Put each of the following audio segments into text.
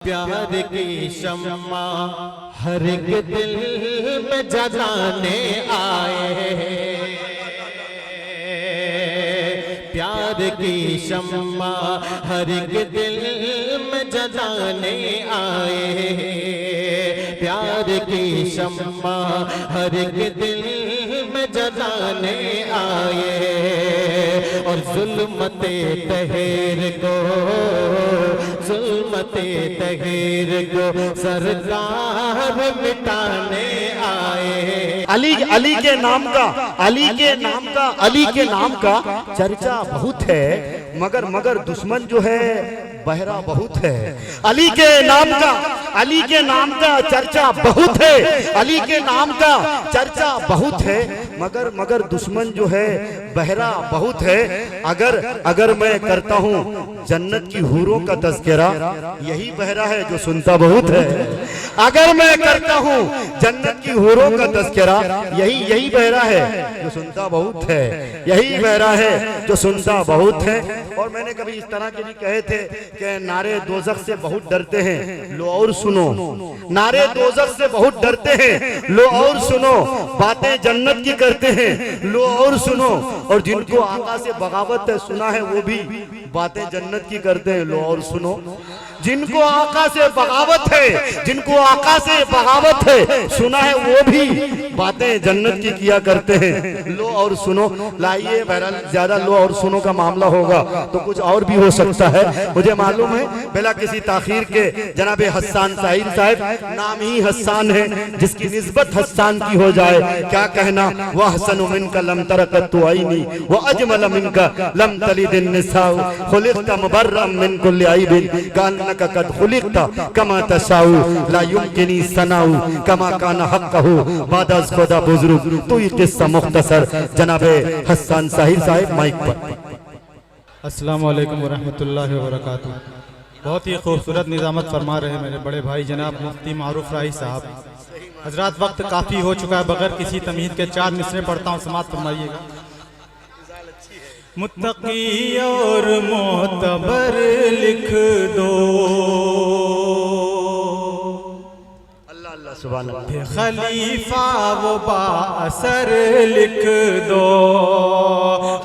प्यार की शम्मा हर एक दिल में जलाने आए, प्यार की शम्मा हर एक दिल में जलाने आए, प्यार की शम्मा हर एक दिल में जलाने आए। और जुल्मते तहर को, जुल्मते तहर को सरकार मिटाने आए। अली के नाम का, अली के नाम का चर्चा बहुत है, मगर दुश्मन जो है बहरा बहुत है। अली के नाम का चर्चा बहुत है, अली के नाम का चर्चा बहुत है, मगर दुश्मन जो है बहरा बहुत है। अगर मैं करता हूँ जन्नत की हूरों का तज़किरा, यही बहरा है जो सुनता बहुत है। अगर मैं करता हूँ जन्नत की हूरों का तज़किरा, यही बहरा है जो सुनता बहुत है, यही बहरा है जो सुनता बहुत है। और मैंने कभी इस तरह के भी कहे थे कि नारे दोज़ख से बहुत डरते हैं, लो और सुनो, नारे दोज़ख से बहुत डरते हैं, लो और सुनो, बातें जन्नत की करते हैं, लो और सुनो। और जिनको आका से बगावत है सुना है, वो भी बातें जन्नत की करते हैं, लो और सुनो। जिनको आका से बगावत है, जिनको आका से बगावत है सुना है, वो भी बातें जन्नत की किया करते हैं, लो और सुनो। लाइए बहरहाल ज्यादा लो और सुनो का मामला होगा तो कुछ और भी हो सकता है, मुझे मालूम है। बिला किसी ताखीर के जनाब हस्सान साहिर साहब, नाम ही हस्सान है, जिसकी निस्बत हस्सान की हो जाए, क्या कहना। वह हसन मिनका लम तरकत आईनी व अजमल मिनका लम तलिदिन निसाउ खुलिक़्ता मुबर्रअम मिन कुल्लि ऐबिन कान्नका कद खुलिक़्ता कमा तशाउ ला युमकिनी सनाउ कमा काना हक़्क़हु बाद अज़ खुदा बुज़ुर्ग। तो ये किस्सा मुख्तसर जनाबे हस्सान साहिर साहब माइक पर। अस्सलामु अलैकुम वरहमतुल्लाहि वबरकातुहू। बहुत ही खूबसूरत निज़ामत फरमा रहे मेरे बड़े भाई जनाब मुफ्ती मारूफ राही साहब। हजरात वक्त काफ़ी हो चुका है, बगैर किसी तमीज़ के 4 मिसरे पढ़ता हूँ, समाअत फरमाइएगा। मुत्तकी और मोतबर लिख दो, खलीफा वो बाअसर लिख दो।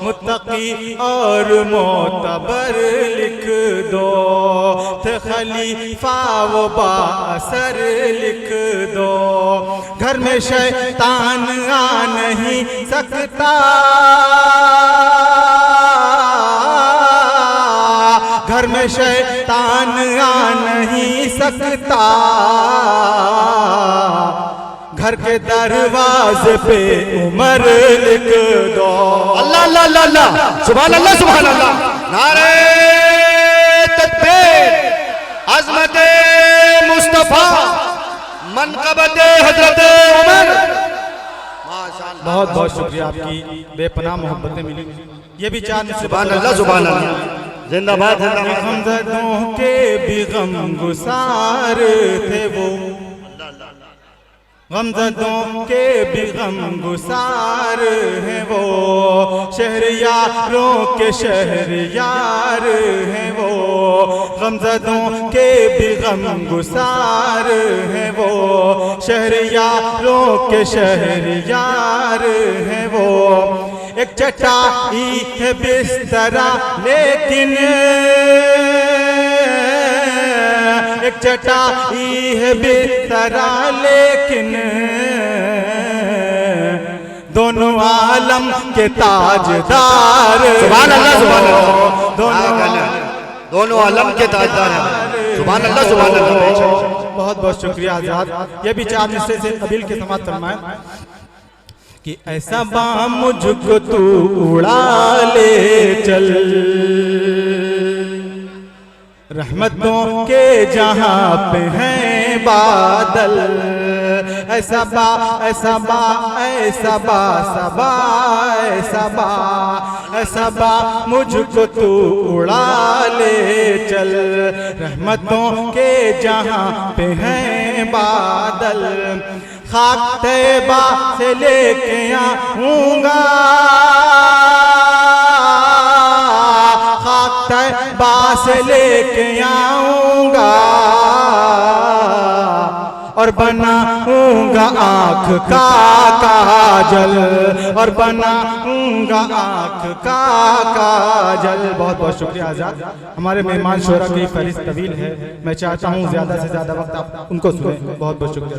मुत्तकी और मोतबर लिख दो, खलीफा वो बाअसर लिख दो। घर में शैतान आ नहीं सकता, घर में शैतान आ नहीं सकता। घर के दरवाजे पे उमर लिख दो। अल्लाह अल्लाह अल्लाह अल्लाह, सुभान अल्लाह सुभान अल्लाह। नारे तकबीर, अज़मते मुस्तफा, मनक़बते हज़रते उमर। बहुत बहुत शुक्रिया, आपकी बेपनाह मोहब्बतें मिली। ये भी 4 मिसरे। सुभान अल्लाह सुभान अल्लाह, जिंदाबाद जिंदाबाद। गमज़दों के भी गम गुसार थे वो, गमज़दों के भी गम गुसार हैं वो। शहरियारों के शहरियार हैं वो, गमज़दों के भी गम गुसार हैं वो। शहरियारों के शहरियार हैं वो। एक चटाई है बिस्तरा लेकिन, एक चटाई है बिस्तरा लेकिन, दोनों आलम के ताजदार। सुभान अल्लाह सुभान अल्लाह, दोनों आलम के ताजदार हैं। सुभान अल्लाह सुभान अल्लाह। बहुत बहुत शुक्रिया आजाद। ये भी 4 मिसरे से कबील के समाअत फरमाएं कि ऐसा बाम मुझको तू उड़ा ले चल, रहमतों के जहां पे हैं बादल। ऐसा बा ऐसा बा ऐसा बा सबा ऐसा बा ऐसा बा मुझको तू उड़ा ले चल, रहमतों के जहां पे हैं बादल। खाक तैबा से लेके आऊंगा, खाक बास लेके आऊंगा और बनाऊंगा आँख का काजल, और बनाऊंगा आँख का काजल। बहुत बहुत शुक्रिया आज़ाद। हमारे मेहमान शोरा की फहरिस्त तवील है, मैं चाहता हूँ ज़्यादा से ज़्यादा वक्त आप उनको सुने। बहुत बहुत शुक्रिया।